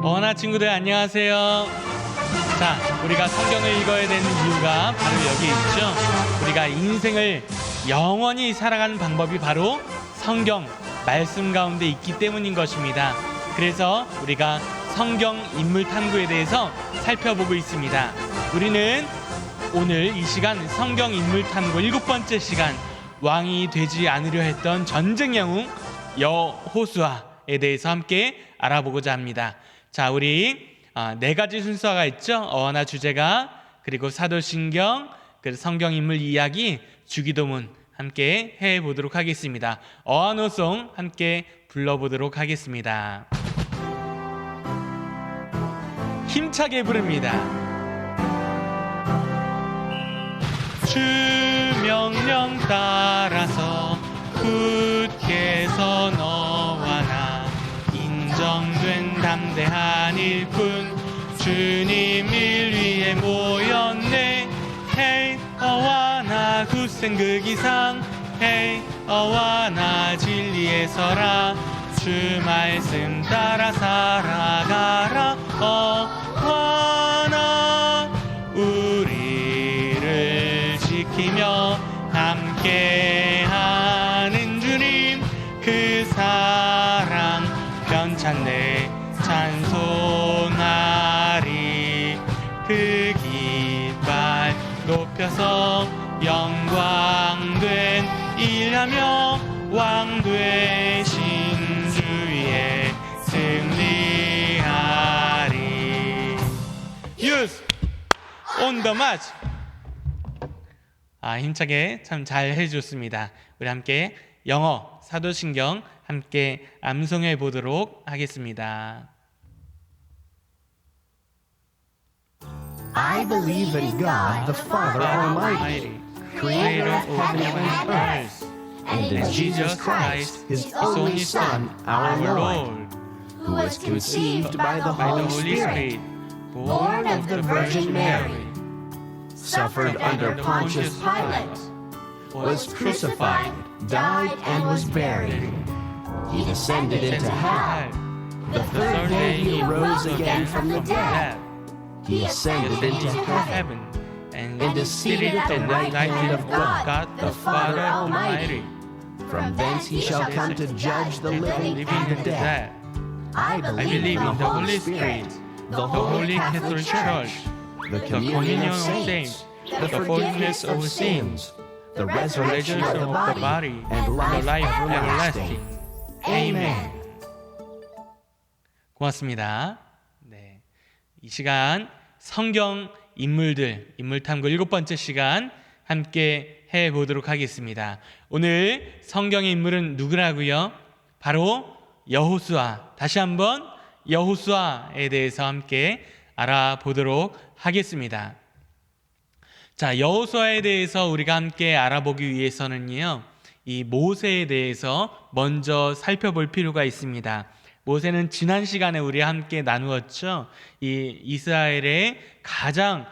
어나 친구들 안녕하세요. 자, 우리가 성경을 읽어야 되는 이유가 바로 여기 있죠. 우리가 인생을 영원히 살아가는 방법이 바로 성경 말씀 가운데 있기 때문인 것입니다. 그래서 우리가 성경 인물 탐구에 대해서 살펴보고 있습니다. 우리는 오늘 이 시간 성경 인물 탐구 7번째 시간, 왕이 되지 않으려 했던 전쟁 영웅 여호수아에 대해서 함께 알아보고자 합니다. 자, 우리 4가지 순서가 있죠. 어나 주제가, 그리고 사도신경, 그리고 성경 인물 이야기, 주기도문 함께 해보도록 하겠습니다. 어노송 함께 불러보도록 하겠습니다. 힘차게 부릅니다. 주 명령 따라서 굳게 서 너와 나 인정된 담대한 일꾼 주님을 위해 모였네. 헤이 어와 나 굳센 그 기상, 헤이 어와 나 진리에 서라. 주 말씀 따라 살아가라. 어와 나 우리를 지키며 함께하는 주님, 그 사랑 변찬네 찬송하리. 그 깃발 높여서 영광된 일하며 왕 되신 주의 승리하리. Use on the march. 힘차게 참 잘 해주셨습니다. 우리 함께 영어 사도신경 함께 암송해 보도록 하겠습니다. I believe in God, the Father Almighty, creator of heaven and earth, and in Jesus Christ, his only Son, our Lord, who was conceived by the Holy Spirit, born of the Virgin Mary, suffered under Pontius Pilate, was crucified, died, and was buried. He descended into hell. The third day he rose again from the dead. He ascended into heaven and is seated at the right hand of God, the Father Almighty. From thence he shall come to judge the living and the dead. I believe in the Holy Spirit, the Holy Catholic Church, the communion of saints, the forgiveness of sins, the resurrection of the body, and life everlasting. Amen. 고맙습니다. 네, 이 시간 성경 인물들, 인물탐구 7번째 시간 함께 해보도록 하겠습니다. 오늘 성경의 인물은 누구라고요? 바로 여호수아. 다시 한번 여호수아에 대해서 함께 알아보도록 하겠습니다. 자, 여호수아에 대해서 우리가 함께 알아보기 위해서는요, 이 모세에 대해서 먼저 살펴볼 필요가 있습니다. 모세는 지난 시간에 우리 함께 나누었죠. 이 이스라엘의 가장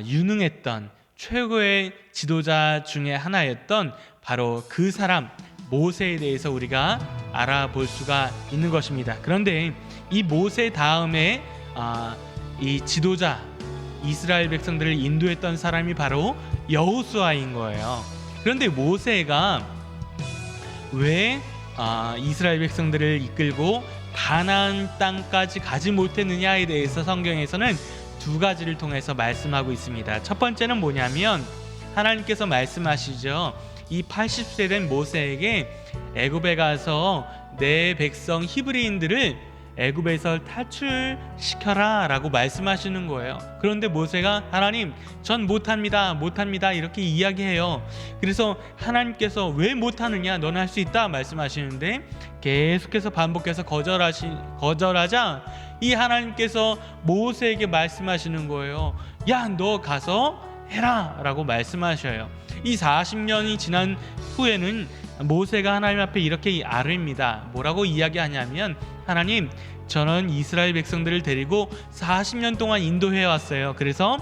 유능했던 최고의 지도자 중에 하나였던 바로 그 사람 모세에 대해서 우리가 알아볼 수가 있는 것입니다. 그런데 이 모세 다음에 이 지도자 이스라엘 백성들을 인도했던 사람이 바로 여호수아인 거예요. 그런데 모세가 왜 이스라엘 백성들을 이끌고 가나안 땅까지 가지 못했느냐에 대해서 성경에서는 2가지를 통해서 말씀하고 있습니다. 첫 번째는 뭐냐면 하나님께서 말씀하시죠. 이 80세 된 모세에게 애굽에 가서 내 백성 히브리인들을 애굽에서 탈출시켜라 라고 말씀하시는 거예요. 그런데 모세가 하나님 전 못합니다 이렇게 이야기해요. 그래서 하나님께서 왜 못하느냐, 너는 할 수 있다 말씀하시는데 계속해서 반복해서 거절하자 이 하나님께서 모세에게 말씀하시는 거예요. 야, 너 가서 해라 라고 말씀하셔요. 이 40년이 지난 후에는 모세가 하나님 앞에 이렇게 아뢰입니다. 뭐라고 이야기하냐면, 하나님, 저는 이스라엘 백성들을 데리고 40년 동안 인도해 왔어요. 그래서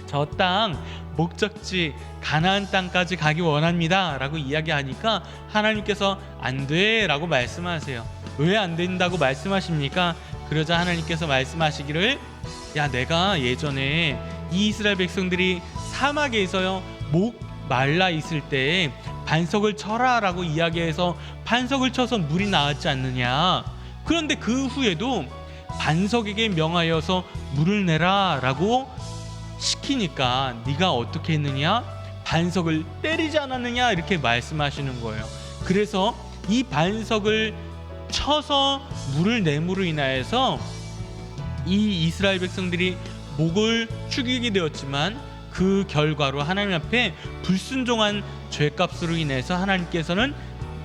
저 땅 목적지 가나안 땅까지 가기 원합니다 라고 이야기하니까 하나님께서 안 돼 라고 말씀하세요. 왜 안 된다고 말씀하십니까? 그러자 하나님께서 말씀하시기를, 야, 내가 예전에 이 이스라엘 백성들이 사막에서요 목 말라 있을 때 반석을 쳐라 라고 이야기해서 반석을 쳐서 물이 나왔지 않느냐. 그런데 그 후에도 반석에게 명하여서 물을 내라 라고 시키니까 네가 어떻게 했느냐? 반석을 때리지 않았느냐? 이렇게 말씀하시는 거예요. 그래서 이 반석을 쳐서 물을 내므로 인하여서 이 이스라엘 백성들이 목을 축이게 되었지만 그 결과로 하나님 앞에 불순종한 죄값으로 인해서 하나님께서는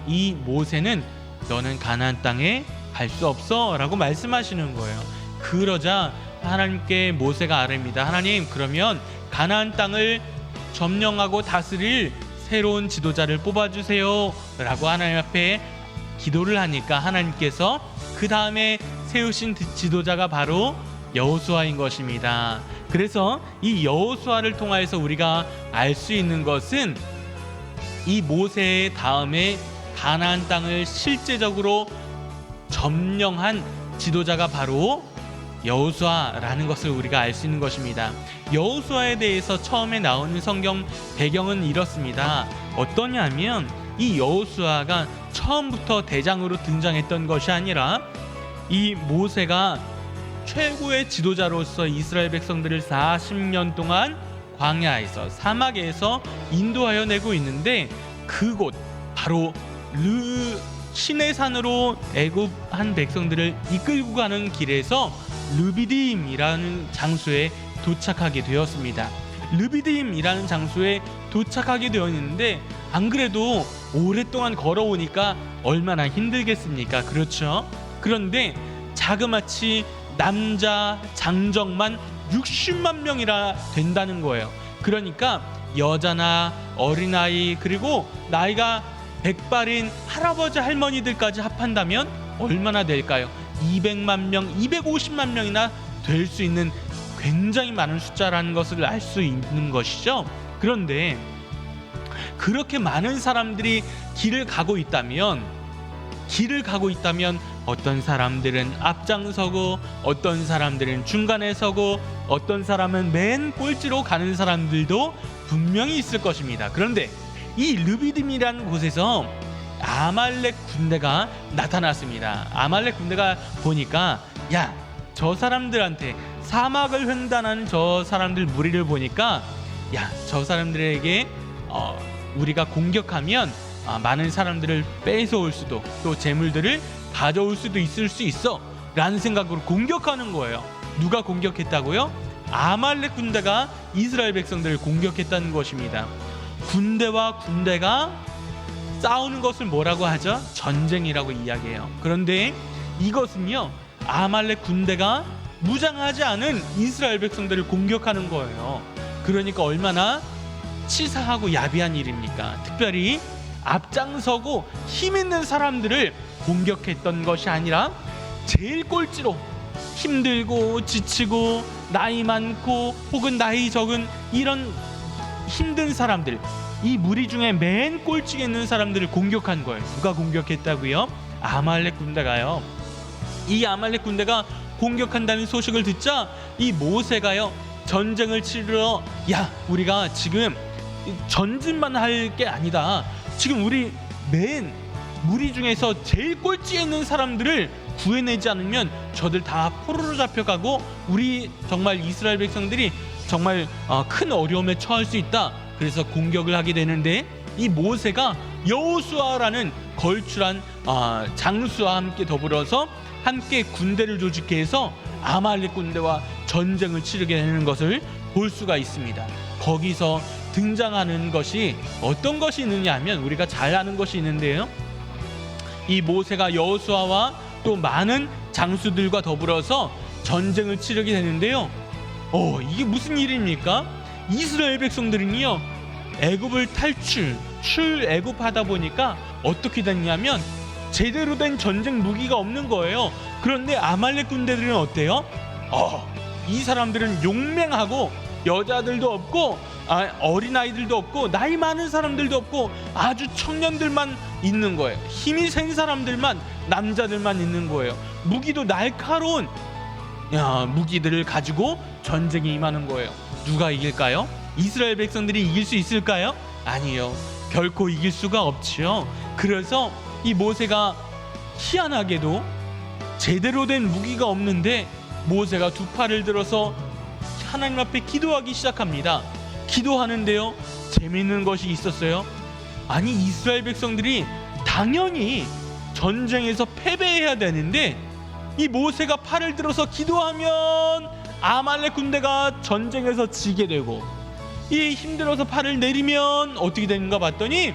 이 모세는 너는 가나안 땅에 갈 수 없어 라고 말씀하시는 거예요. 그러자 하나님께 모세가 아뢰입니다. 하나님, 그러면 가나안 땅을 점령하고 다스릴 새로운 지도자를 뽑아주세요 라고 하나님 앞에 기도를 하니까 하나님께서 그 다음에 세우신 지도자가 바로 여호수아인 것입니다. 그래서 이 여호수아를 통하여서 우리가 알 수 있는 것은 이 모세의 다음에 가나안 땅을 실제적으로 점령한 지도자가 바로 여호수아라는 것을 우리가 알 수 있는 것입니다. 여호수아에 대해서 처음에 나오는 성경 배경은 이렇습니다. 어떠냐면 이 여호수아가 처음부터 대장으로 등장했던 것이 아니라 이 모세가 최고의 지도자로서 이스라엘 백성들을 40년 동안 광야에서 사막에서 인도하여 내고 있는데, 그곳 바로 시내산으로 애굽한 백성들을 이끌고 가는 길에서 르비딤이라는 장소에 도착하게 되었습니다. 르비딤이라는 장소에 도착하게 되었는데 안 그래도 오랫동안 걸어오니까 얼마나 힘들겠습니까? 그렇죠? 그런데 자그마치 남자 장정만 60만 명이라 된다는 거예요. 그러니까 여자나 어린아이 그리고 나이가 백발인 할아버지 할머니들까지 합한다면 얼마나 될까요? 200만 명, 250만 명이나 될 수 있는 굉장히 많은 숫자라는 것을 알 수 있는 것이죠. 그런데 그렇게 많은 사람들이 길을 가고 있다면 어떤 사람들은 앞장서고 어떤 사람들은 중간에 서고 어떤 사람은 맨 꼴찌로 가는 사람들도 분명히 있을 것입니다. 그런데 이 르비딤이라는 곳에서 아말렉 군대가 나타났습니다. 아말렉 군대가 보니까, 야, 저 사람들한테 사막을 횡단하는 저 사람들 무리를 보니까, 야, 저 사람들에게 우리가 공격하면 많은 사람들을 뺏어올 수도, 또 재물들을 가져올 수도 있을 수 있어 라는 생각으로 공격하는 거예요. 누가 공격했다고요? 아말렉 군대가 이스라엘 백성들을 공격했다는 것입니다. 군대와 군대가 싸우는 것을 뭐라고 하죠? 전쟁이라고 이야기해요. 그런데 이것은요, 아말렉 군대가 무장하지 않은 이스라엘 백성들을 공격하는 거예요. 그러니까 얼마나 치사하고 야비한 일입니까? 특별히 앞장서고 힘 있는 사람들을 공격했던 것이 아니라 제일 꼴찌로 힘들고 지치고 나이 많고 혹은 나이 적은 이런 힘든 사람들, 이 무리 중에 맨 꼴찌에 있는 사람들을 공격한 거예요. 누가 공격했다고요? 아말렉 군대가요. 이 아말렉 군대가 공격한다는 소식을 듣자 이 모세가요 전쟁을 치르러, 야, 우리가 지금 전진만 할 게 아니다. 지금 우리 맨 무리 중에서 제일 꼴찌에 있는 사람들을 구해내지 않으면 저들 다 포로로 잡혀가고 우리 정말 이스라엘 백성들이 정말 큰 어려움에 처할 수 있다. 그래서 공격을 하게 되는데, 이 모세가 여호수아라는 걸출한 장수와 함께 더불어서 함께 군대를 조직해서 아말렉 군대와 전쟁을 치르게 되는 것을 볼 수가 있습니다. 거기서 등장하는 것이 어떤 것이 있느냐 하면 우리가 잘 아는 것이 있는데요, 이 모세가 여호수아와 또 많은 장수들과 더불어서 전쟁을 치르게 되는데요, 이게 무슨 일입니까? 이스라엘 백성들은요 애굽을 출애굽하다 보니까 어떻게 됐냐면 제대로 된 전쟁 무기가 없는 거예요. 그런데 아말렉 군대들은 어때요? 이 사람들은 용맹하고 여자들도 없고 어린아이들도 없고 나이 많은 사람들도 없고 아주 청년들만 있는 거예요. 힘이 센 사람들만, 남자들만 있는 거예요. 무기도 날카로운 무기들을 가지고 전쟁에 임하는 거예요. 누가 이길까요? 이스라엘 백성들이 이길 수 있을까요? 아니요, 결코 이길 수가 없지요. 그래서 이 모세가 희한하게도 제대로 된 무기가 없는데 모세가 두 팔을 들어서 하나님 앞에 기도하기 시작합니다. 기도하는데요, 재미있는 것이 있었어요. 아니, 이스라엘 백성들이 당연히 전쟁에서 패배해야 되는데 이 모세가 팔을 들어서 기도하면 아말렉 군대가 전쟁에서 지게 되고, 이 힘들어서 팔을 내리면 어떻게 되는가 봤더니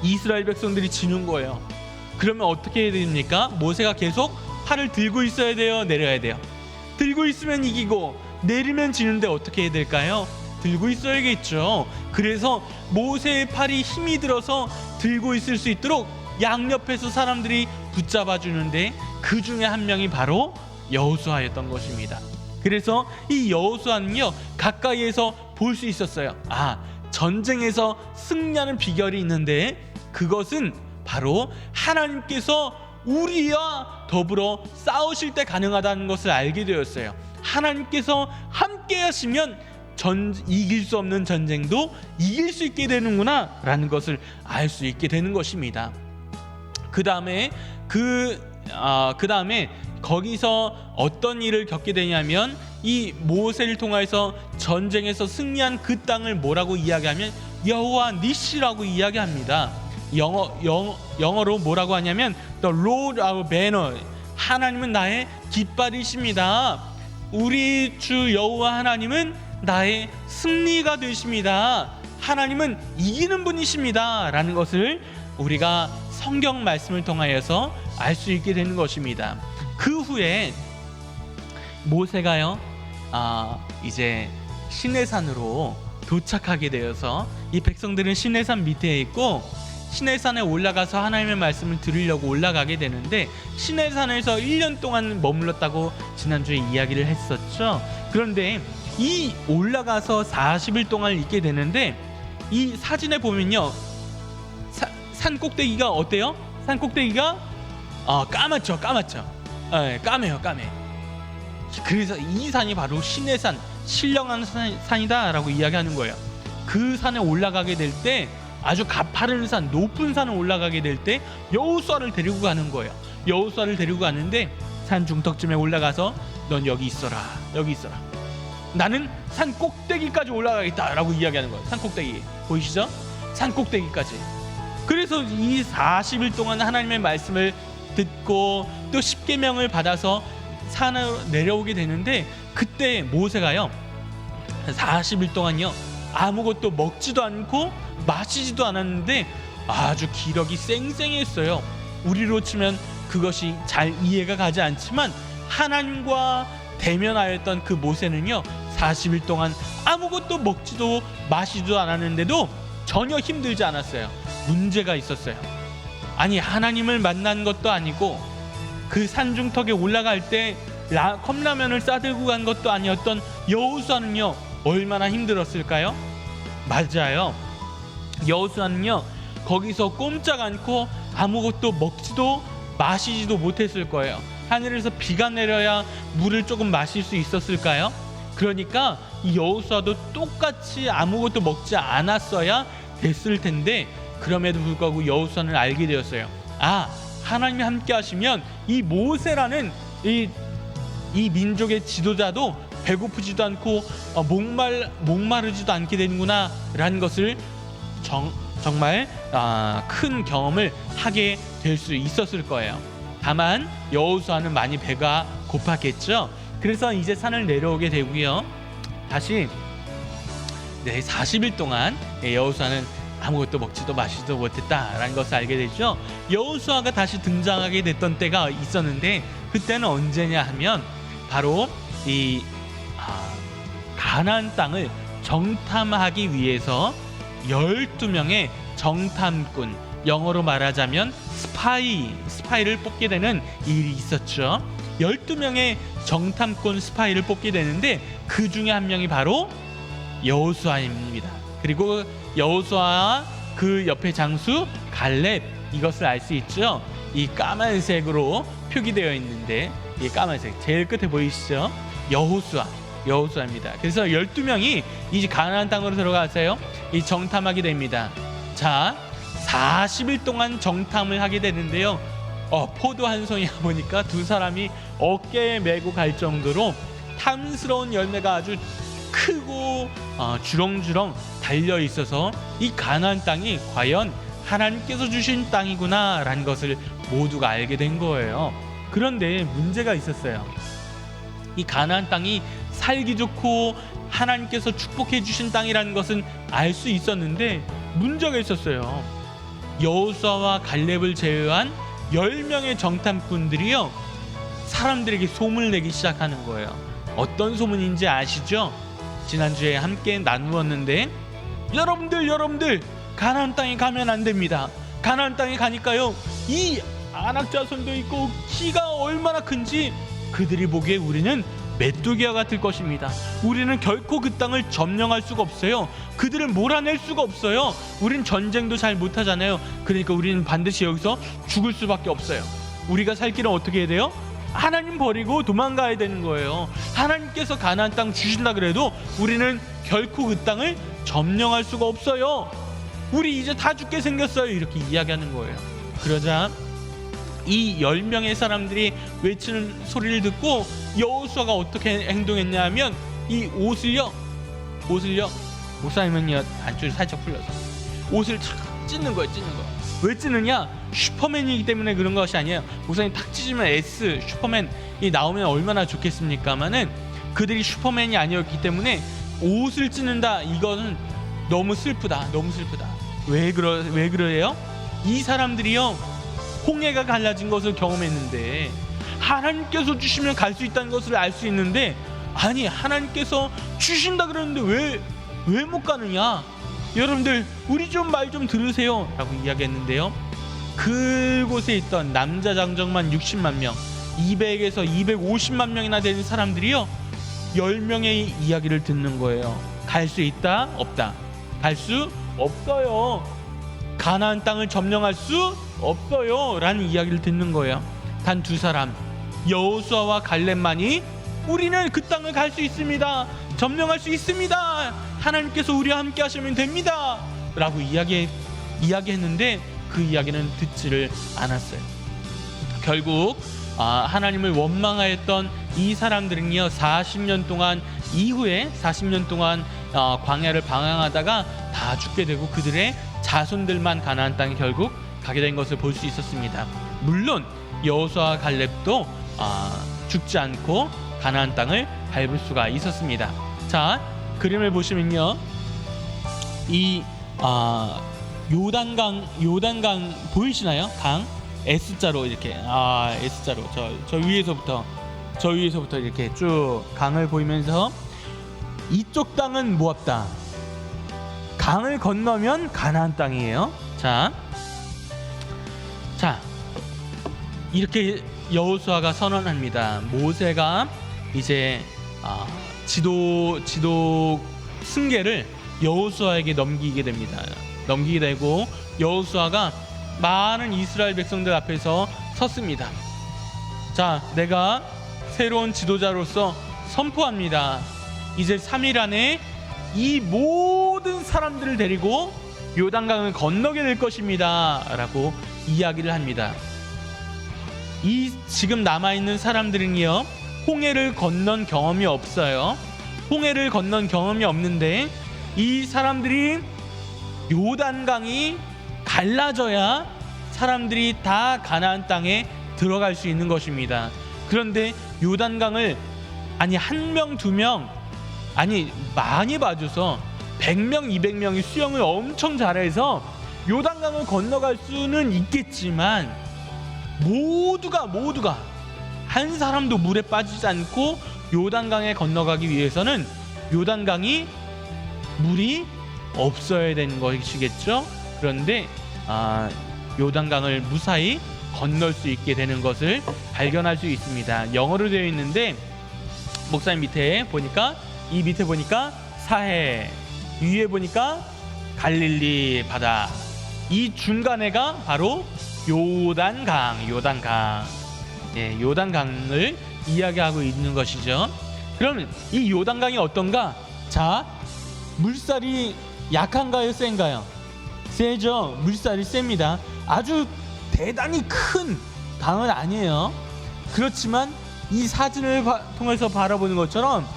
이스라엘 백성들이 지는 거예요. 그러면 어떻게 해야 됩니까? 모세가 계속 팔을 들고 있어야 돼요, 내려야 돼요? 들고 있으면 이기고 내리면 지는데 어떻게 해야 될까요? 들고 있어야겠죠. 그래서 모세의 팔이 힘이 들어서 들고 있을 수 있도록 양옆에서 사람들이 붙잡아 주는데 그 중에 한 명이 바로 여호수아였던 것입니다. 그래서 이 여호수아는요, 가까이에서 볼 수 있었어요. 전쟁에서 승리하는 비결이 있는데 그것은 바로 하나님께서 우리와 더불어 싸우실 때 가능하다는 것을 알게 되었어요. 하나님께서 함께 하시면 이길 수 없는 전쟁도 이길 수 있게 되는구나 라는 것을 알 수 있게 되는 것입니다. 그 다음에 거기서 어떤 일을 겪게 되냐면 이 모세를 통해서 전쟁에서 승리한 그 땅을 뭐라고 이야기하면 여호와 니시라고 이야기합니다. 영어로 뭐라고 하냐면 The Lord our banner, 하나님은 나의 깃발이십니다. 우리 주 여호와 하나님은 나의 승리가 되십니다. 하나님은 이기는 분이십니다 라는 것을 우리가 성경 말씀을 통하여서 알 수 있게 되는 것입니다. 그 후에 모세가요, 이제 시내산으로 도착하게 되어서 이 백성들은 시내산 밑에 있고 시내산에 올라가서 하나님의 말씀을 들으려고 올라가게 되는데 시내산에서 1년 동안 머물렀다고 지난주에 이야기를 했었죠. 그런데 이 올라가서 40일 동안 있게 되는데 이 사진에 보면요, 산 꼭대기가 어때요? 산 꼭대기가 까맣죠. 까매요. 그래서 이 산이 바로 시내산, 신령한 산이다 라고 이야기하는 거예요. 그 산에 올라가게 될 때, 아주 가파른 산, 높은 산을 올라가게 될 때 여호수아를 데리고 가는 거예요. 여호수아를 데리고 가는데 산 중턱쯤에 올라가서 넌 여기 있어라. 나는 산 꼭대기까지 올라가겠다 라고 이야기하는 거예요. 산 꼭대기 보이시죠? 산 꼭대기까지. 그래서 이 40일 동안 하나님의 말씀을 듣고 또 십계명을 받아서 산으로 내려오게 되는데 그때 모세가요 40일 동안요 아무것도 먹지도 않고 마시지도 않았는데 아주 기력이 쌩쌩했어요. 우리로 치면 그것이 잘 이해가 가지 않지만 하나님과 대면하였던 그 모세는요 40일 동안 아무것도 먹지도 마시지도 않았는데도 전혀 힘들지 않았어요. 문제가 있었어요. 아니, 하나님을 만난 것도 아니고 그 산중턱에 올라갈 때 컵라면을 싸들고 간 것도 아니었던 여호수아는요 얼마나 힘들었을까요? 맞아요. 여호수아는요 거기서 꼼짝 않고 아무것도 먹지도 마시지도 못했을 거예요. 하늘에서 비가 내려야 물을 조금 마실 수 있었을까요? 그러니까 이 여호수아도 똑같이 아무것도 먹지 않았어야 됐을 텐데 그럼에도 불구하고 여호수아는 알게 되었어요. 하나님이 함께 하시면 이 모세라는 이 민족의 지도자도 배고프지도 않고 목마르지도 않게 되는구나 라는 것을 정말 큰 경험을 하게 될 수 있었을 거예요. 다만 여호수아는 많이 배가 고팠겠죠. 그래서 이제 산을 내려오게 되고요. 다시 40일 동안 여호수아는 아무것도 먹지도 마시지도 못했다라는 것을 알게 되죠. 여호수아가 다시 등장하게 됐던 때가 있었는데 그때는 언제냐 하면 바로 이 가나안 땅을 정탐하기 위해서 12명의 정탐꾼, 영어로 말하자면 스파이를 뽑게 되는 일이 있었죠. 12명의 정탐꾼 스파이를 뽑게 되는데 그 중에 한 명이 바로 여호수아입니다. 그리고 여호수아와 그 옆에 장수 갈렙, 이것을 알 수 있죠. 이 까만색으로 표기되어 있는데, 이 까만색 제일 끝에 보이시죠? 여호수아입니다. 그래서 12명이 이제 가나안 땅으로 들어가서요, 이 정탐하게 됩니다. 자, 40일 동안 정탐을 하게 되는데요. 포도 한 송이가 보니까 두 사람이 어깨에 메고 갈 정도로 탐스러운 열매가 아주 크고 주렁주렁 달려 있어서 이 가나안 땅이 과연 하나님께서 주신 땅이구나라는 것을 모두가 알게 된 거예요. 그런데 문제가 있었어요. 이 가나안 땅이 살기 좋고 하나님께서 축복해 주신 땅이라는 것은 알 수 있었는데 문제가 있었어요. 여호수아와 갈렙을 제외한 10명의 정탐꾼들이요, 사람들에게 소문을 내기 시작하는 거예요. 어떤 소문인지 아시죠? 지난주에 함께 나누었는데, 여러분들 가나안 땅에 가면 안 됩니다. 가나안 땅에 가니까요, 이 안악자손도 있고 키가 얼마나 큰지 그들이 보기에 우리는 메뚜기와 같을 것입니다. 우리는 결코 그 땅을 점령할 수가 없어요. 그들을 몰아낼 수가 없어요. 우린 전쟁도 잘 못하잖아요. 그러니까 우리는 반드시 여기서 죽을 수밖에 없어요. 우리가 살 길은 어떻게 해야 돼요? 하나님 버리고 도망가야 되는 거예요. 하나님께서 가나안 땅 주신다 그래도 우리는 결코 그 땅을 점령할 수가 없어요. 우리 이제 다 죽게 생겼어요. 이렇게 이야기하는 거예요. 그러자 이 10명의 사람들이 외치는 소리를 듣고 여호수아가 어떻게 행동했냐 하면, 이 옷을요 목사님은요 안쪽을 살짝 풀려서 옷을 착 찢는 거예요. 왜 찢느냐? 슈퍼맨이기 때문에 그런 것이 아니에요. 목사님 탁 찢으면 S 슈퍼맨이 나오면 얼마나 좋겠습니까마는 그들이 슈퍼맨이 아니었기 때문에 옷을 찢는다, 이거는 너무 슬프다. 왜 그래요? 이 사람들이요, 홍해가 갈라진 것을 경험했는데, 하나님께서 주시면 갈 수 있다는 것을 알 수 있는데, 아니 하나님께서 주신다 그러는데 왜 못 가느냐? 여러분들 우리 좀 말 좀 들으세요 라고 이야기했는데요, 그곳에 있던 남자 장정만 60만 명, 200에서 250만 명이나 되는 사람들이요, 10명의 이야기를 듣는 거예요. 갈 수 있다? 없다. 갈 수 없어요. 가나안 땅을 점령할 수 없어요 라는 이야기를 듣는 거예요. 단 두 사람, 여호수아와 갈렙만이 우리는 그 땅을 갈 수 있습니다. 점령할 수 있습니다. 하나님께서 우리와 함께 하시면 됩니다 라고 이야기했는데 그 이야기는 듣지를 않았어요. 결국 하나님을 원망하였던 이 사람들은요, 40년 동안 이후에 40년 동안 광야를 방황하다가 다 죽게 되고 그들의 자손들만 가나안 땅에 결국 가게 된 것을 볼 수 있었습니다. 물론 여호수아와 갈렙도 죽지 않고 가나안 땅을 밟을 수가 있었습니다. 자, 그림을 보시면요, 이 요단강 보이시나요? 강 S자로 이렇게 S자로 저 위에서부터 이렇게 쭉 강을 보이면서 이쪽 땅은 모압 땅, 강을 건너면 가나안 땅이에요. 자, 이렇게 여호수아가 선언합니다. 모세가 이제 지도 승계를 여호수아에게 넘기게 됩니다. 넘기게 되고 여호수아가 많은 이스라엘 백성들 앞에서 섰습니다. 자, 내가 새로운 지도자로서 선포합니다. 이제 3일 안에 이 모든 사람들을 데리고 요단강을 건너게 될 것입니다 라고 이야기를 합니다. 이 지금 남아있는 사람들은요, 홍해를 건넌 경험이 없어요. 홍해를 건넌 경험이 없는데 이 사람들이 요단강이 갈라져야 사람들이 다 가나안 땅에 들어갈 수 있는 것입니다. 그런데 요단강을 한 명, 두 명, 많이 봐줘서 100명, 200명이 수영을 엄청 잘해서 요단강을 건너갈 수는 있겠지만 모두가 한 사람도 물에 빠지지 않고 요단강에 건너가기 위해서는 요단강이 물이 없어야 되는 것이겠죠. 그런데 요단강을 무사히 건널 수 있게 되는 것을 발견할 수 있습니다. 영어로 되어 있는데 목사님 밑에 보니까 사해, 위에 보니까 갈릴리 바다, 이 중간에가 바로 요단강, 예, 요단강을 이야기하고 있는 것이죠. 그럼 이 요단강이 어떤가? 자, 물살이 약한가요, 센가요? 세죠. 물살이 셉니다. 아주 대단히 큰 강은 아니에요. 그렇지만 이 사진을 통해서 바라보는 것처럼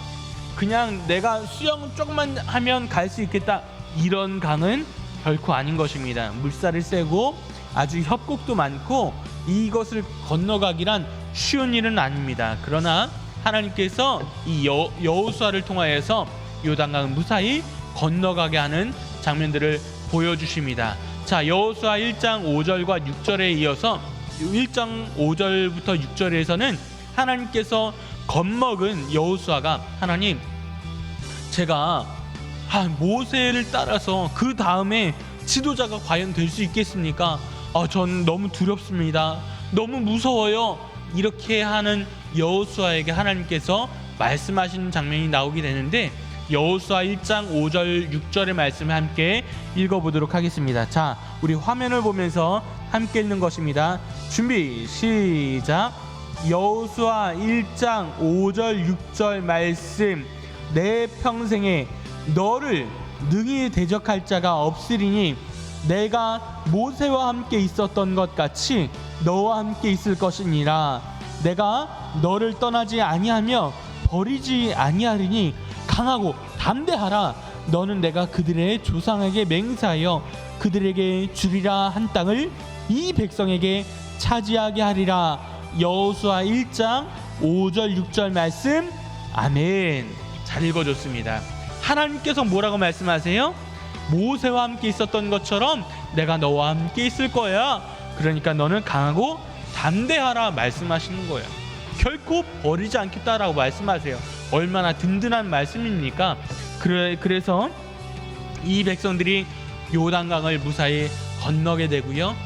그냥 내가 수영 조금만 하면 갈 수 있겠다, 이런 강은 결코 아닌 것입니다. 물살이 세고 아주 협곡도 많고 이것을 건너가기란 쉬운 일은 아닙니다. 그러나 하나님께서 이 여호수아를 통하여서 요단강을 무사히 건너가게 하는 장면들을 보여주십니다. 자, 여호수아 1장 5절과 6절에 이어서 1장 5절부터 6절에서는 하나님께서 겁먹은 여호수아가, 하나님, 제가 모세를 따라서 그 다음에 지도자가 과연 될 수 있겠습니까? 전 너무 두렵습니다. 너무 무서워요. 이렇게 하는 여호수아에게 하나님께서 말씀하시는 장면이 나오게 되는데, 여호수아 1장 5절 6절의 말씀을 함께 읽어보도록 하겠습니다. 자, 우리 화면을 보면서 함께 읽는 것입니다. 준비 시작. 여호수아 1장 5절 6절 말씀. 내 평생에 너를 능히 대적할 자가 없으리니 내가 모세와 함께 있었던 것 같이 너와 함께 있을 것이니라. 내가 너를 떠나지 아니하며 버리지 아니하리니 강하고 담대하라. 너는 내가 그들의 조상에게 맹세하여 그들에게 주리라 한 땅을 이 백성에게 차지하게 하리라. 여호수아 1장 5절 6절 말씀. 아멘. 잘 읽어줬습니다. 하나님께서 뭐라고 말씀하세요? 모세와 함께 있었던 것처럼 내가 너와 함께 있을 거야. 그러니까 너는 강하고 담대하라 말씀하시는 거예요. 결코 버리지 않겠다라고 말씀하세요. 얼마나 든든한 말씀입니까? 그래서 이 백성들이 요단강을 무사히 건너게 되고요,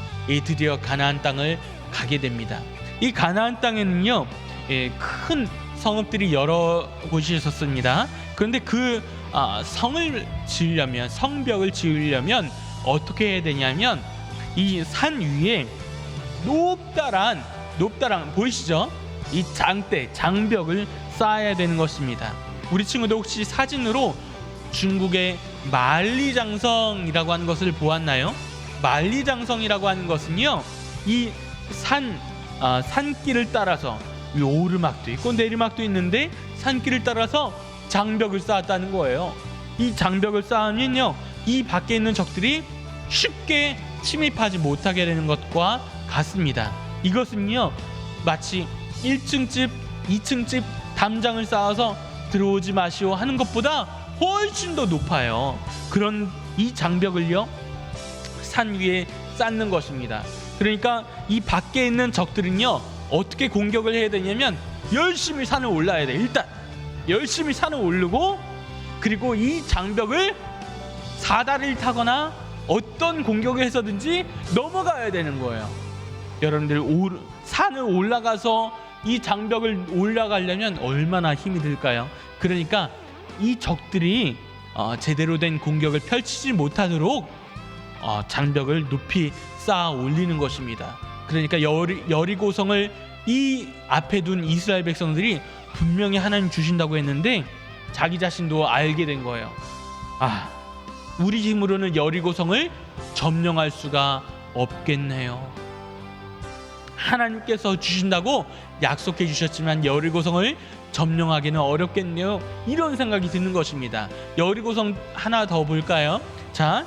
드디어 가나안 땅을 가게 됩니다. 이 가나안 땅에는요, 큰 성읍들이 여러 곳이 있었습니다. 그런데 그 성을 지으려면, 성벽을 지으려면 어떻게 해야 되냐면, 이 산 위에 높다란 보이시죠? 이 장벽을 쌓아야 되는 것입니다. 우리 친구들 혹시 사진으로 중국의 만리장성이라고 하는 것을 보았나요? 만리장성이라고 하는 것은요, 이 산길을 따라서, 이 오르막도 있고 내리막도 있는데 산길을 따라서 장벽을 쌓았다는 거예요. 이 장벽을 쌓으면요, 이 밖에 있는 적들이 쉽게 침입하지 못하게 되는 것과 같습니다. 이것은요, 마치 1층 집, 2층 집 담장을 쌓아서 들어오지 마시오 하는 것보다 훨씬 더 높아요. 그런 이 장벽을요, 산 위에 쌓는 것입니다. 그러니까 이 밖에 있는 적들은요, 어떻게 공격을 해야 되냐면 열심히 산을 올라야 돼. 일단 열심히 산을 오르고, 그리고 이 장벽을 사다리를 타거나 어떤 공격을 해서든지 넘어가야 되는 거예요. 여러분들 산을 올라가서 이 장벽을 올라가려면 얼마나 힘이 들까요? 그러니까 이 적들이 제대로 된 공격을 펼치지 못하도록 장벽을 높이 쌓아 올리는 것입니다. 그러니까 여리고성을 이 앞에 둔 이스라엘 백성들이 분명히 하나님 주신다고 했는데 자기 자신도 알게 된 거예요. 우리 힘으로는 여리고성을 점령할 수가 없겠네요. 하나님께서 주신다고 약속해 주셨지만 여리고성을 점령하기는 어렵겠네요. 이런 생각이 드는 것입니다. 여리고성 하나 더 볼까요? 자,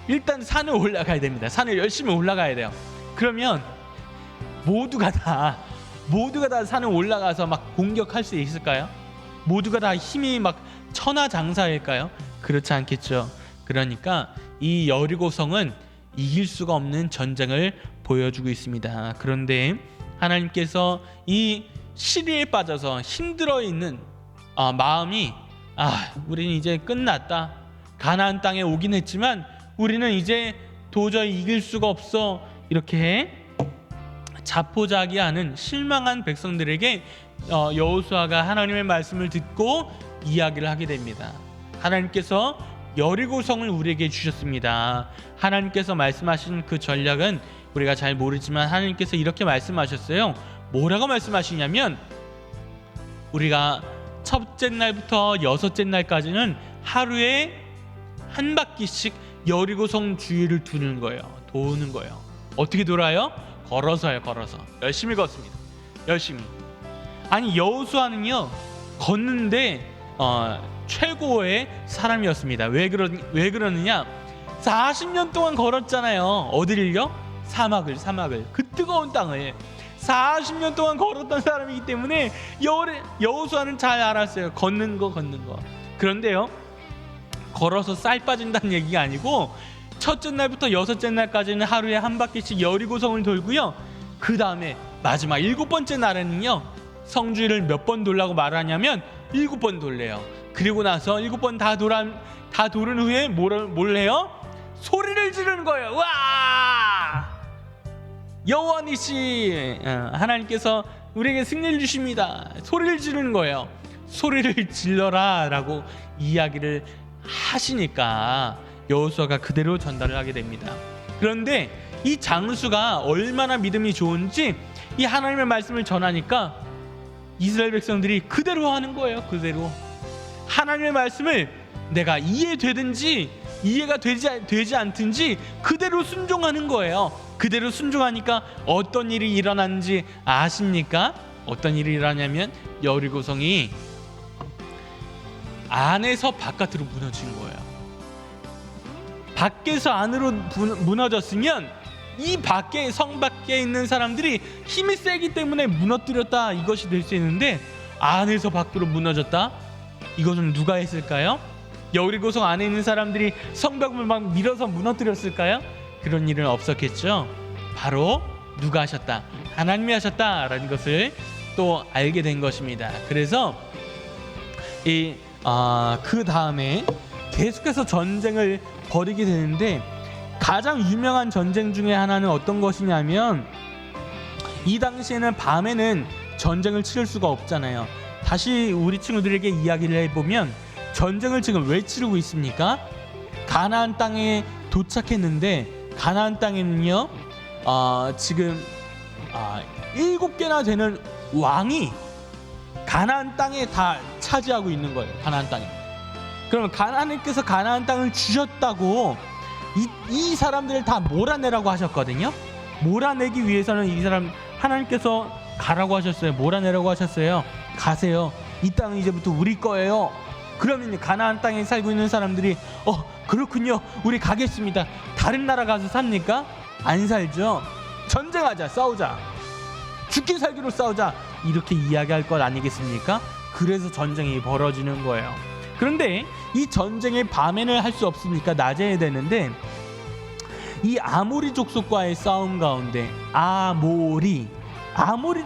일단 산을 올라가야 됩니다. 산을 열심히 올라가야 돼요. 그러면 모두가 다 산을 올라가서 막 공격할 수 있을까요? 모두가 다 힘이 막 천하장사일까요? 그렇지 않겠죠. 그러니까 이 여리고성은 이길 수가 없는 전쟁을 보여주고 있습니다. 그런데 하나님께서 이 시리에 빠져서 힘들어 있는 마음이, 우리는 이제 끝났다. 가나안 땅에 오긴 했지만 우리는 이제 도저히 이길 수가 없어. 이렇게 자포자기하는 실망한 백성들에게 여호수아가 하나님의 말씀을 듣고 이야기를 하게 됩니다. 하나님께서 여리고성을 우리에게 주셨습니다. 하나님께서 말씀하신 그 전략은 우리가 잘 모르지만 하나님께서 이렇게 말씀하셨어요. 뭐라고 말씀하시냐면 우리가 첫째 날부터 여섯째 날까지는 하루에 한 바퀴씩 여리고성 주위를 도는 거예요. 어떻게 돌아요? 걸어서요. 걸어서 열심히 걷습니다. 열심히. 아니 여호수아는요 걷는데 최고의 사람이었습니다. 왜 그러느냐? 40년 동안 걸었잖아요. 어디를요? 사막을 그 뜨거운 땅을 40년 동안 걸었던 사람이기 때문에 여호수아는 잘 알았어요. 걷는 거. 그런데요, 걸어서 쌀 빠진다는 얘기가 아니고 첫째 날부터 여섯째 날까지는 하루에 한 바퀴씩 여리고성을 돌고요. 그 다음에 마지막 7번째 날에는요 성주를 몇 번 돌라고 말하냐면 7번 돌래요. 그리고 나서 7번 다 도른 후에 뭘 해요? 소리를 지르는 거예요. 와! 여호와니시, 하나님께서 우리에게 승리를 주십니다. 소리를 지르는 거예요. 소리를 질러라 라고 이야기를 하시니까 여호수아가 그대로 전달을 하게 됩니다. 그런데 이 장수가 얼마나 믿음이 좋은지 이 하나님의 말씀을 전하니까 이스라엘 백성들이 그대로 하는 거예요. 그대로 하나님의 말씀을 내가 이해되든지 이해가 되지 않든지 그대로 순종하는 거예요. 그대로 순종하니까 어떤 일이 일어났는지 아십니까? 어떤 일이 일어나냐면 여리고성이 안에서 바깥으로 무너진 거예요. 밖에서 안으로 무너졌으면 이 성 밖에 있는 사람들이 힘이 세기 때문에 무너뜨렸다, 이것이 될 수 있는데 안에서 밖으로 무너졌다? 이것은 누가 했을까요? 여리고성 안에 있는 사람들이 성벽을 막 밀어서 무너뜨렸을까요? 그런 일은 없었겠죠. 바로 누가 하셨다? 하나님이 하셨다라는 것을 또 알게 된 것입니다. 그래서 그 다음에 계속해서 전쟁을 벌이게 되는데 가장 유명한 전쟁 중에 하나는 어떤 것이냐면 이 당시에는 밤에는 전쟁을 치를 수가 없잖아요. 다시 우리 친구들에게 이야기를 해보면 전쟁을 지금 왜 치르고 있습니까? 가나안 땅에 도착했는데 가나안 땅에는요 지금 7개나 되는 왕이 가나안 땅에 다 차지하고 있는 거예요. 가나안 땅에. 그러면 하나님께서 가나안 땅을 주셨다고 이 사람들을 다 몰아내라고 하셨거든요. 몰아내기 위해서는 이 사람 하나님께서 가라고 하셨어요. 몰아내라고 하셨어요. 가세요. 이 땅은 이제부터 우리 거예요. 그러면 가나안 땅에 살고 있는 사람들이 그렇군요. 우리 가겠습니다. 다른 나라 가서 삽니까? 안 살죠. 전쟁하자. 싸우자. 죽기 살기로 싸우자. 이렇게 이야기할 것 아니겠습니까? 그래서 전쟁이 벌어지는 거예요. 그런데 이 전쟁을 밤에는 할 수 없으니까 낮에 해야 되는데 이 아모리 족속과의 싸움 가운데 아모리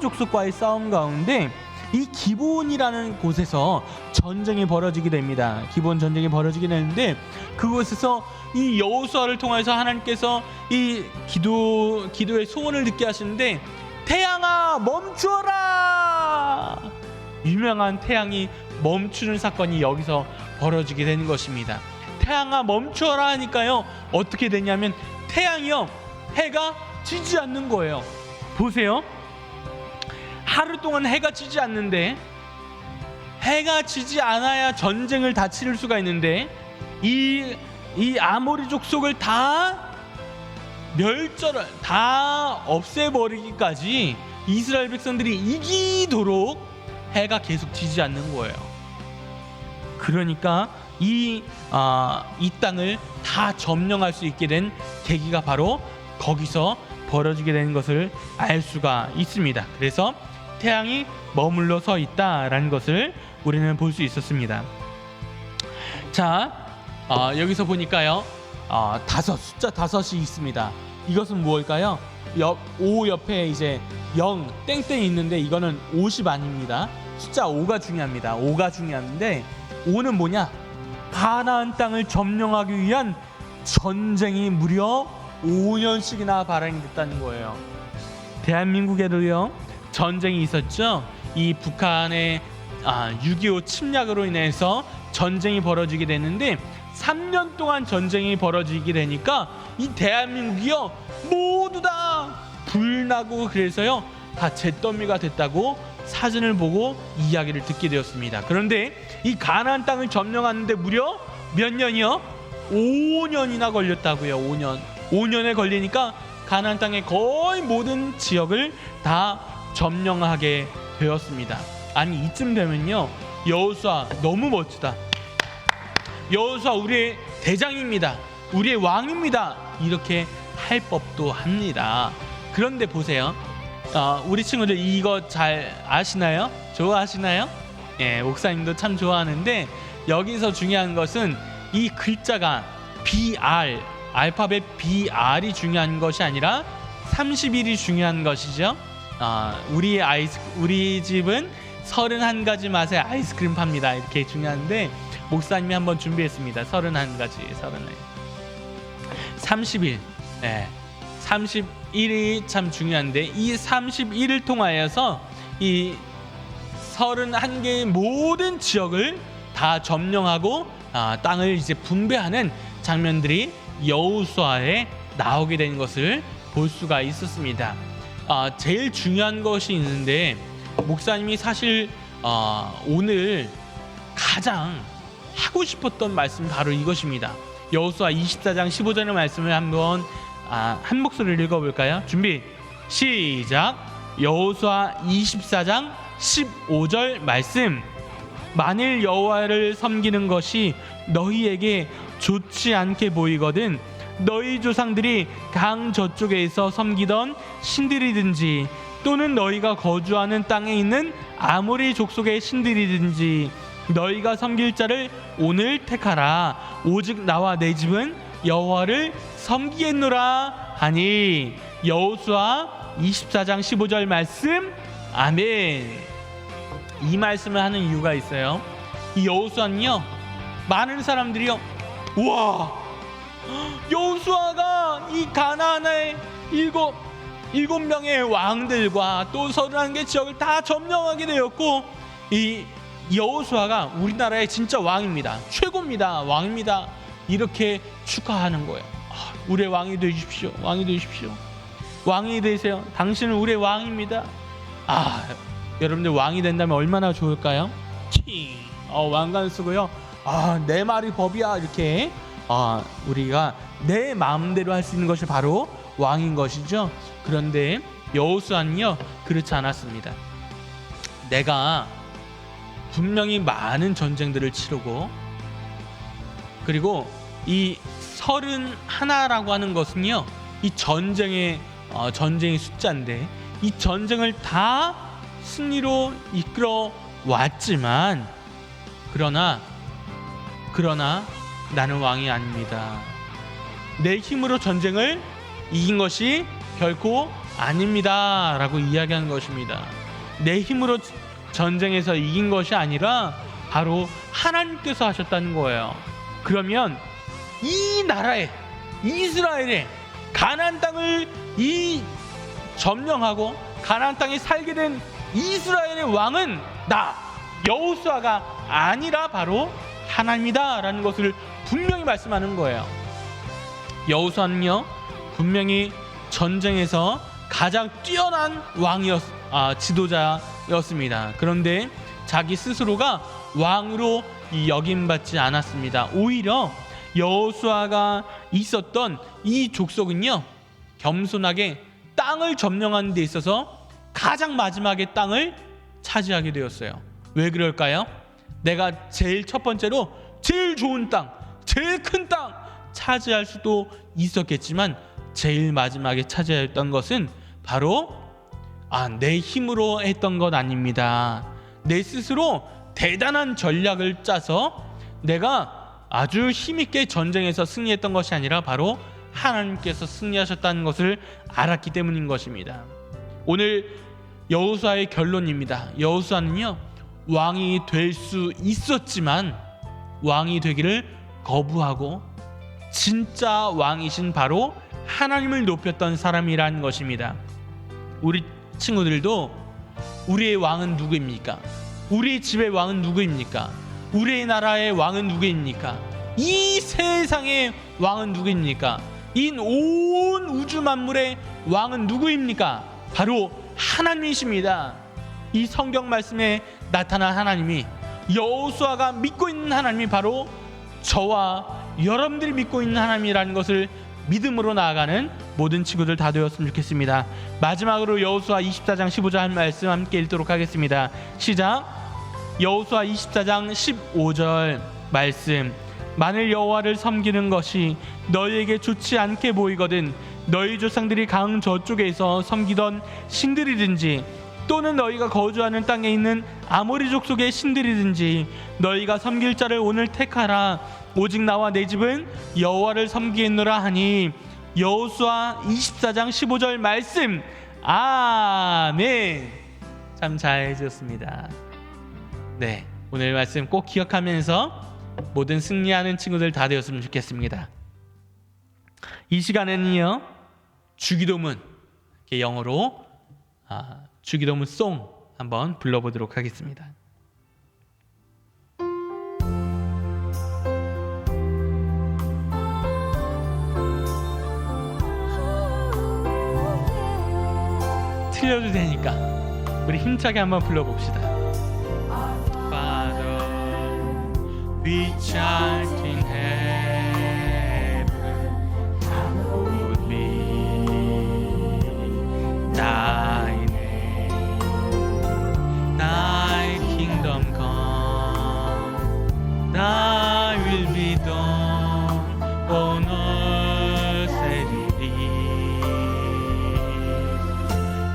족속과의 싸움 가운데 이 기브온이라는 곳에서 전쟁이 벌어지게 됩니다. 기브온 전쟁이 벌어지게 되는데 그곳에서 이 여호수아를 통해서 하나님께서 이 기도의 소원을 듣게 하시는데 태양아 멈추어라! 유명한 태양이 멈추는 사건이 여기서 벌어지게 되는 것입니다. 태양아 멈추어라 하니까요 어떻게 되냐면 태양이요 해가 지지 않는 거예요. 보세요. 하루 동안 해가 지지 않는데 해가 지지 않아야 전쟁을 다 치를 수가 있는데 이 아모리 족속을 다 없애버리기까지 이스라엘 백성들이 이기도록 해가 계속 지지 않는 거예요. 그러니까 이 땅을 다 점령할 수 있게 된 계기가 바로 거기서 벌어지게 되는 것을 알 수가 있습니다. 그래서 태양이 머물러 서 있다라는 것을 우리는 볼 수 있었습니다. 자, 여기서 보니까요, 숫자 5이 있습니다. 이것은 무엇일까요? 5 옆에 이제 0 땡땡이 있는데 이거는 50 아닙니다. 숫자 5가 중요합니다. 5가 중요한데 5는 뭐냐? 가나안 땅을 점령하기 위한 전쟁이 무려 5년씩이나 발행이 됐다는 거예요. 대한민국에도요 전쟁이 있었죠. 이 북한의 6.25 침략으로 인해서 전쟁이 벌어지게 됐는데 3년 동안 전쟁이 벌어지게 되니까 이 대한민국이요 모두 다 불나고 그래서요 다 잿더미가 됐다고 사진을 보고 이야기를 듣게 되었습니다. 그런데 이 가나안 땅을 점령하는데 무려 몇 년이요? 5년이나 걸렸다고요. 5년에 걸리니까 가나안 땅의 거의 모든 지역을 다 점령하게 되었습니다. 아니 이쯤 되면요 여호수아 너무 멋지다. 여호수아 우리의 대장입니다. 우리의 왕입니다. 이렇게 할 법도 합니다. 그런데 보세요. 우리 친구들 이거 잘 아시나요? 좋아하시나요? 예, 목사님도 참 좋아하는데 여기서 중요한 것은 이 글자가 BR, 알파벳 BR이 중요한 것이 아니라 31이 중요한 것이죠. 우리 집은 31가지 맛의 아이스크림 팝니다. 이렇게 중요한데 목사님이 한번 준비했습니다. 31가지, 31. 네. 31이 참 중요한데 이 31을 통하여서 이 31개의 모든 지역을 다 점령하고 땅을 이제 분배하는 장면들이 여호수아에 나오게 된 것을 볼 수가 있었습니다. 제일 중요한 것이 있는데 목사님이 사실 오늘 가장 하고 싶었던 말씀 바로 이것입니다. 여호수아 24장 15절의 말씀을 한번 한 목소리를 읽어볼까요? 준비 시작. 여호수아 24장 15절 말씀. 만일 여호와를 섬기는 것이 너희에게 좋지 않게 보이거든 너희 조상들이 강 저쪽에서 섬기던 신들이든지 또는 너희가 거주하는 땅에 있는 아모리 족속의 신들이든지 너희가 섬길 자를 오늘 택하라. 오직 나와 내 집은 여호와를 섬기겠노라 하니. 여호수아 24장 15절 말씀. 아멘. 이 말씀을 하는 이유가 있어요. 이 여호수아는요 많은 사람들이요 우와 여호수아가 이 가나안의 일곱 명의 왕들과 또 31개 지역을 다 점령하게 되었고 이 여호수아가 우리나라의 진짜 왕입니다. 최고입니다. 왕입니다. 이렇게 축하하는 거예요. 우리의 왕이 되십시오. 왕이 되십시오. 왕이 되세요. 당신은 우리의 왕입니다. 여러분들 왕이 된다면 얼마나 좋을까요? 왕관 쓰고요. 내 말이 법이야. 이렇게 우리가 내 마음대로 할 수 있는 것이 바로 왕인 것이죠. 그런데 여호수아는요 그렇지 않았습니다. 내가 분명히 많은 전쟁들을 치르고 그리고 이 31라고 하는 것은요 이 전쟁의 숫자인데 이 전쟁을 다 승리로 이끌어 왔지만 그러나 나는 왕이 아닙니다. 내 힘으로 전쟁을 이긴 것이 결코 아닙니다 라고 이야기하는 것입니다. 내 힘으로 전쟁에서 이긴 것이 아니라 바로 하나님께서 하셨다는 거예요. 그러면 이 나라에 이스라엘에 가나안 땅을 점령하고 가나안 땅에 살게 된 이스라엘의 왕은 나 여호수아가 아니라 바로 하나님이다 라는 것을 분명히 말씀하는 거예요. 여호수아는요 분명히 전쟁에서 가장 뛰어난 지도자였습니다. 그런데 자기 스스로가 왕으로 여김받지 않았습니다. 오히려 여호수아가 있었던 이 족속은요 겸손하게 땅을 점령하는 데 있어서 가장 마지막에 땅을 차지하게 되었어요. 왜 그럴까요? 내가 제일 첫 번째로 제일 좋은 땅, 제일 큰 땅 차지할 수도 있었겠지만 제일 마지막에 차지했던 것은 바로 내 힘으로 했던 것 아닙니다. 내 스스로 대단한 전략을 짜서 내가 아주 힘있게 전쟁에서 승리했던 것이 아니라 바로 하나님께서 승리하셨다는 것을 알았기 때문인 것입니다. 오늘 여호수아의 결론입니다. 여호수아는요 왕이 될 수 있었지만 왕이 되기를 거부하고 진짜 왕이신 바로 하나님을 높였던 사람이라는 것입니다. 우리 친구들도 우리의 왕은 누구입니까? 우리 집의 왕은 누구입니까? 우리나라의 왕은 누구입니까? 이 세상의 왕은 누구입니까? 이 온 우주 만물의 왕은 누구입니까? 바로 하나님이십니다. 이 성경 말씀에 나타난 하나님이, 여호수아가 믿고 있는 하나님이 바로 저와 여러분들이 믿고 있는 하나님이라는 것을 믿음으로 나아가는 모든 친구들 다 되었으면 좋겠습니다. 마지막으로 여호수아 24장 15절 말씀 함께 읽도록 하겠습니다. 시작. 여호수아 24장 15절 말씀. 만일 여호와를 섬기는 것이 너희에게 좋지 않게 보이거든 너희 조상들이 강 저쪽에서 섬기던 신들이든지 또는 너희가 거주하는 땅에 있는 아모리 족속의 신들이든지 너희가 섬길 자를 오늘 택하라. 오직 나와 내 집은 여호와를 섬기겠노라 하니. 여호수아 24장 15절 말씀. 아멘. 참 잘 지었습니다. 네, 오늘 말씀 꼭 기억하면서 모든 승리하는 친구들 다 되었으면 좋겠습니다. 이 시간에는요, 주기도문, 영어로 주기도문 송 한번 불러보도록 하겠습니다. 틀려도 되니까 우리 힘차게 한번 불러봅시다. Father, which art in heaven, hallowed be thy name. Thy kingdom come, thy will be done on earth as it is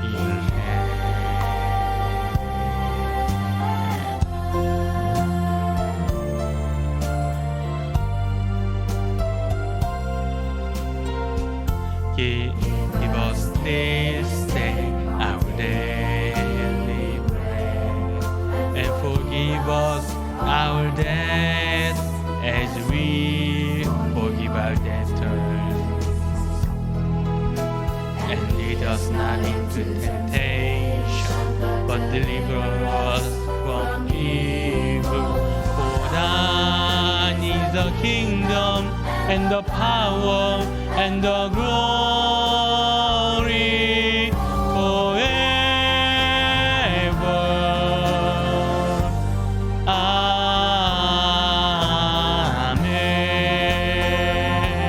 in heaven. Give us this day our daily bread, and forgive us our debts as we forgive our debtors. And lead us not into temptation, but deliver us from evil. For thine is the kingdom and the power and the glory forever.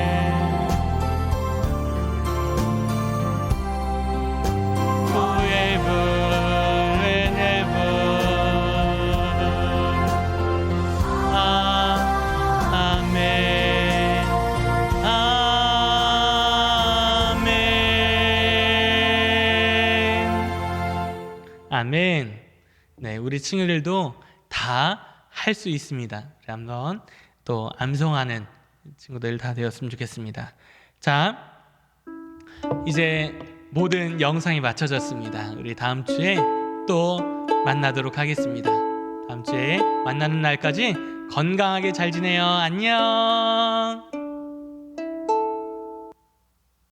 Amen. Forever and ever. Amen. 아멘. 네, 우리 친구들도 다 할 수 있습니다. 우리 한번 또 암송하는 친구들 다 되었으면 좋겠습니다. 자, 이제 모든 영상이 맞춰졌습니다. 우리 다음 주에 또 만나도록 하겠습니다. 다음 주에 만나는 날까지 건강하게 잘 지내요. 안녕.